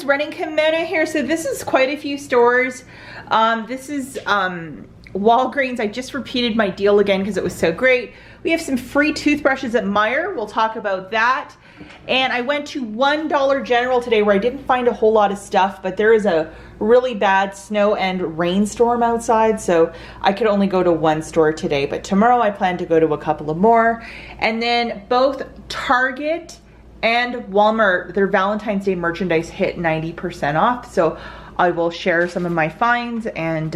friends, running kimono here. So this is quite a few stores. This is Walgreens. I just repeated my deal again because it was so great. We have some free toothbrushes at Meijer. We'll talk about that. And I went to $1 General today where I didn't find a whole lot of stuff, but there is a really bad snow and rainstorm outside, so I could only go to one store today. But tomorrow I plan to go to a couple of more. And then both Target and Walmart, their Valentine's Day merchandise hit 90% off. So I will share some of my finds and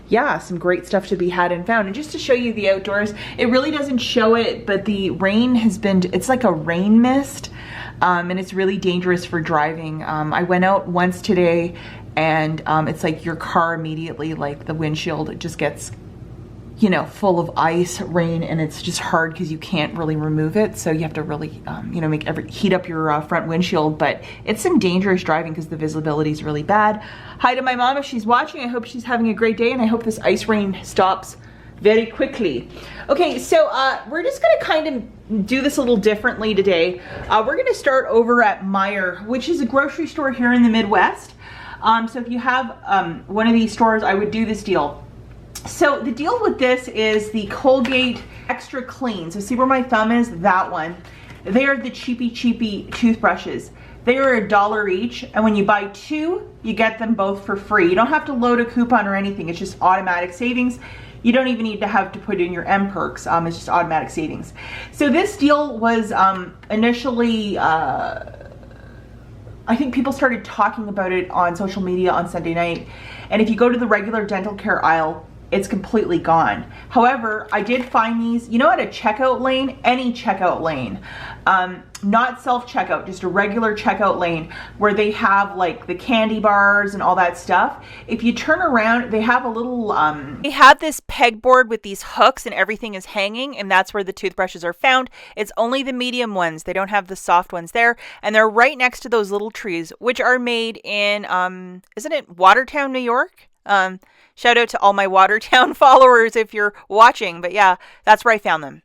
yeah, some great stuff to be had and found. And just to show you the outdoors, it really doesn't show it, but the rain has been, it's like a rain mist, and it's really dangerous for driving. I went out once today and it's like your car immediately, like the windshield, it just gets, you know, full of ice, rain, and it's just hard because you can't really remove it. So you have to really, you know, heat up your front windshield. But it's some dangerous driving because the visibility is really bad. Hi to my mom if she's watching. I hope she's having a great day, and I hope this ice rain stops very quickly. Okay, so we're just gonna kind of do this a little differently today. We're gonna start over at Meijer, which is a grocery store here in the Midwest. So if you have one of these stores, I would do this deal. So the deal with this is the Colgate Extra Clean. So see where my thumb is? That one. They are the cheapy toothbrushes. They are $1 each, and when you buy two, you get them both for free. You don't have to load a coupon or anything. It's just automatic savings. You don't even need to have to put in your M-Perks. It's just automatic savings. So this deal was initially, I think people started talking about it on social media on Sunday night. And if you go to the regular dental care aisle, it's completely gone. However, I did find these, you know, at a checkout lane, any checkout lane, not self-checkout, just a regular checkout lane where they have like the candy bars and all that stuff. If you turn around, they have a little, they have this pegboard with these hooks and everything is hanging, and that's where the toothbrushes are found. It's only the medium ones. They don't have the soft ones there, and they're right next to those little trees, which are made in, isn't it Watertown, New York? Shout out to all my Watertown followers if you're watching, but yeah, that's where I found them.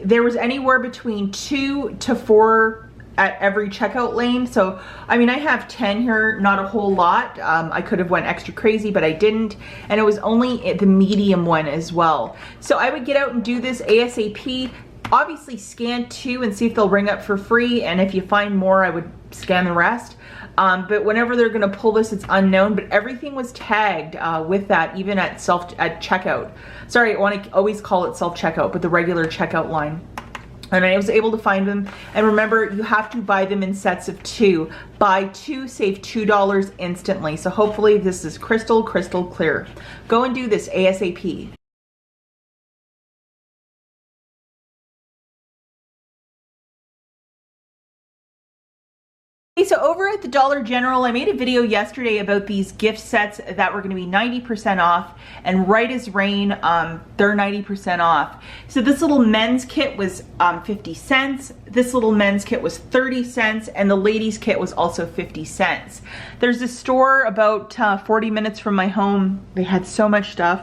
There was anywhere between 2 to 4 at every checkout lane. So, I mean, I have 10 here, not a whole lot. I could have went extra crazy, but I didn't. And it was only the medium one as well. So I would get out and do this ASAP. Obviously scan 2 and see if they'll ring up for free. And if you find more, I would scan the rest. But whenever they're gonna pull this, it's unknown, but everything was tagged with that, even at checkout. Sorry, I wanna always call it self-checkout, but the regular checkout line. And I was able to find them. And remember, you have to buy them in sets of 2. Buy 2, save $2 instantly. So hopefully this is crystal clear. Go and do this ASAP. So over at the Dollar General, I made a video yesterday about these gift sets that were going to be 90% off, and right as rain, they're 90% off. So this little men's kit was 50 cents, this little men's kit was 30 cents, and the ladies kit was also 50 cents. There's a store about 40 minutes from my home. They had so much stuff,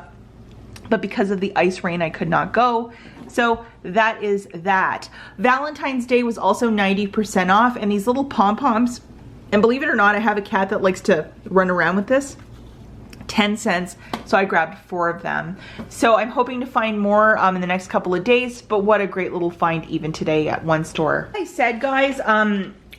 but because of the ice rain, I could not go. So that is that. Valentine's Day was also 90% off, and these little pom-poms, and believe it or not, I have a cat that likes to run around with this, 10 cents, so I grabbed 4 of them. So I'm hoping to find more in the next couple of days, but what a great little find even today at one store. Like I said, guys,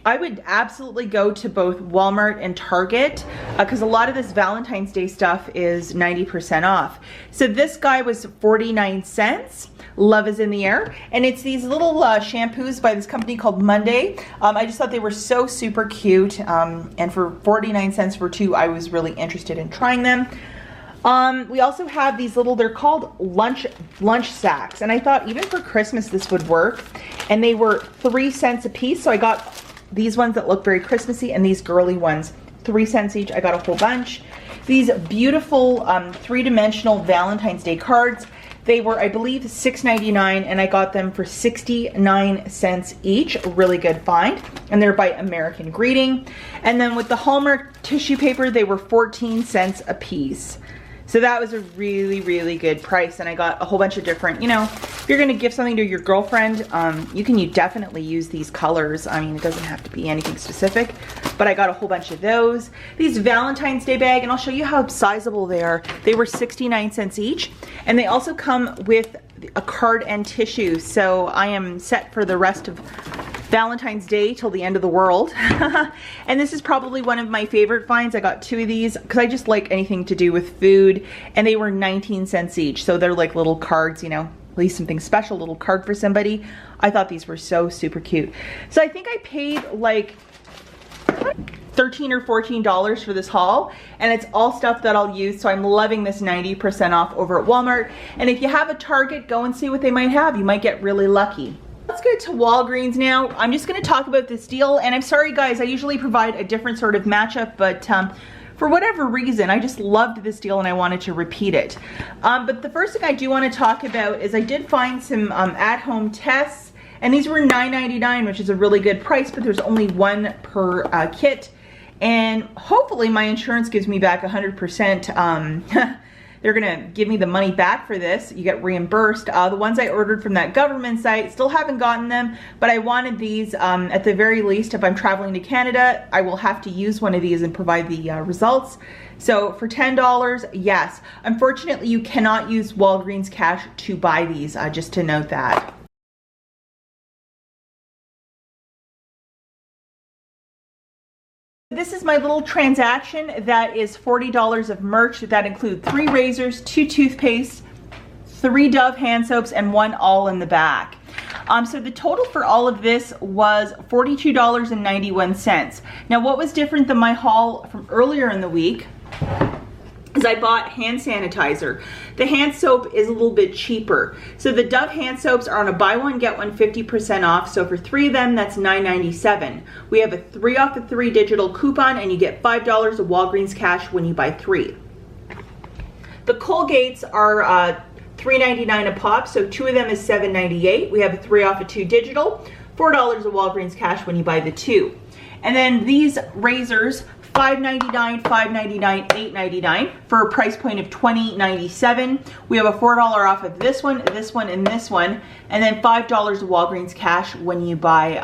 I would absolutely go to both Walmart and Target because a lot of this Valentine's Day stuff is 90% off. So this guy was 49 cents. Love is in the air. And it's these little shampoos by this company called Monday. I just thought they were so super cute. And for 49 cents for 2, I was really interested in trying them. We also have these little, they're called lunch sacks. And I thought even for Christmas this would work. And they were 3 cents a piece. So I got these ones that look very Christmassy and these girly ones, 3 cents each. I got a whole bunch. These beautiful 3-dimensional Valentine's Day cards. They were, I believe, $6.99, and I got them for 69 cents each. Really good find. And they're by American Greeting. And then with the Hallmark tissue paper, they were 14 cents a piece. So that was a really, really good price. And I got a whole bunch of different, you know, if you're gonna give something to your girlfriend, you definitely use these colors. I mean, it doesn't have to be anything specific, but I got a whole bunch of those. These Valentine's Day bag, and I'll show you how sizable they are. They were 69 cents each. And they also come with a card and tissue. So I am set for the rest of Valentine's Day till the end of the world. And this is probably one of my favorite finds. I got 2 of these because I just like anything to do with food, and they were 19 cents each. So they're like little cards, you know, at least something special, little card for somebody. I thought these were so super cute. So I think I paid like $13 or $14 for this haul, and it's all stuff that I'll use. So I'm loving this 90% off over at Walmart. And if you have a Target, go and see what they might have. You might get really lucky. Let's go to Walgreens now. I'm just going to talk about this deal, and I'm sorry guys, I usually provide a different sort of matchup, but for whatever reason, I just loved this deal and I wanted to repeat it. But the first thing I do want to talk about is I did find some at-home tests, and these were $9.99, which is a really good price, but there's only 1 per kit, and hopefully my insurance gives me back 100%. They're gonna give me the money back for this. You get reimbursed. The ones I ordered from that government site, still haven't gotten them, but I wanted these at the very least. If I'm traveling to Canada, I will have to use one of these and provide the results. So for $10, yes. Unfortunately, you cannot use Walgreens cash to buy these, just to note that. This is my little transaction that is $40 of merch. That includes 3 razors, 2 toothpastes, 3 Dove hand soaps, and 1 all in the back. So the total for all of this was $42.91. Now what was different than my haul from earlier in the week is I bought hand sanitizer. The hand soap is a little bit cheaper. So the Dove hand soaps are on a buy one, get one 50% off. So for 3 of them, that's $9.97. We have a 3 off the 3 digital coupon, and you get $5 of Walgreens cash when you buy 3. The Colgates are $3.99 a pop, so 2 of them is $7.98. We have a 3 off of 2 digital, $4 of Walgreens cash when you buy the 2. And then these razors, $5.99, $5.99, $8.99 for a price point of $20.97. We have a $4 off of this one, and this one, and then $5 of Walgreens cash when you buy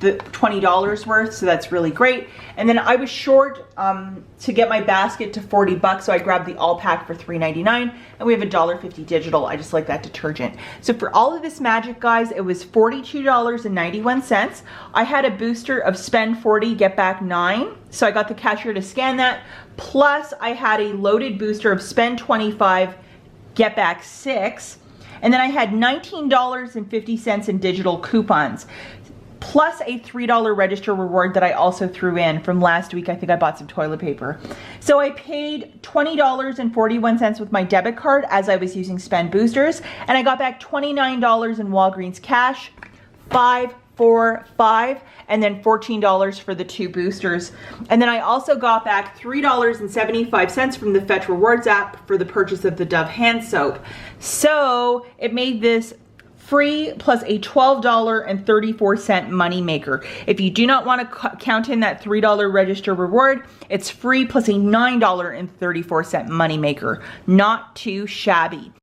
the $20 worth, so that's really great. And then I was short to get my basket to 40 bucks, so I grabbed the all pack for $3.99, and we have a $1.50 digital. I just like that detergent. So for all of this magic, guys, it was $42.91. I had a booster of spend 40, get back 9, so I got the cashier to scan that, plus I had a loaded booster of spend 25, get back 6, and then I had $19.50 in digital coupons, plus a $3 register reward that I also threw in from last week. I think I bought some toilet paper. So I paid $20.41 with my debit card as I was using spend boosters, and I got back $29 in Walgreens cash, 5, 4, 5, and then $14 for the 2 boosters. And then I also got back $3.75 from the Fetch Rewards app for the purchase of the Dove hand soap. So it made this free plus a $12.34 money maker. If you do not want to count in that $3 register reward, it's free plus a $9.34 money maker. Not too shabby.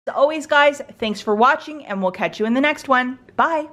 As always, guys, thanks for watching, and we'll catch you in the next one. Bye.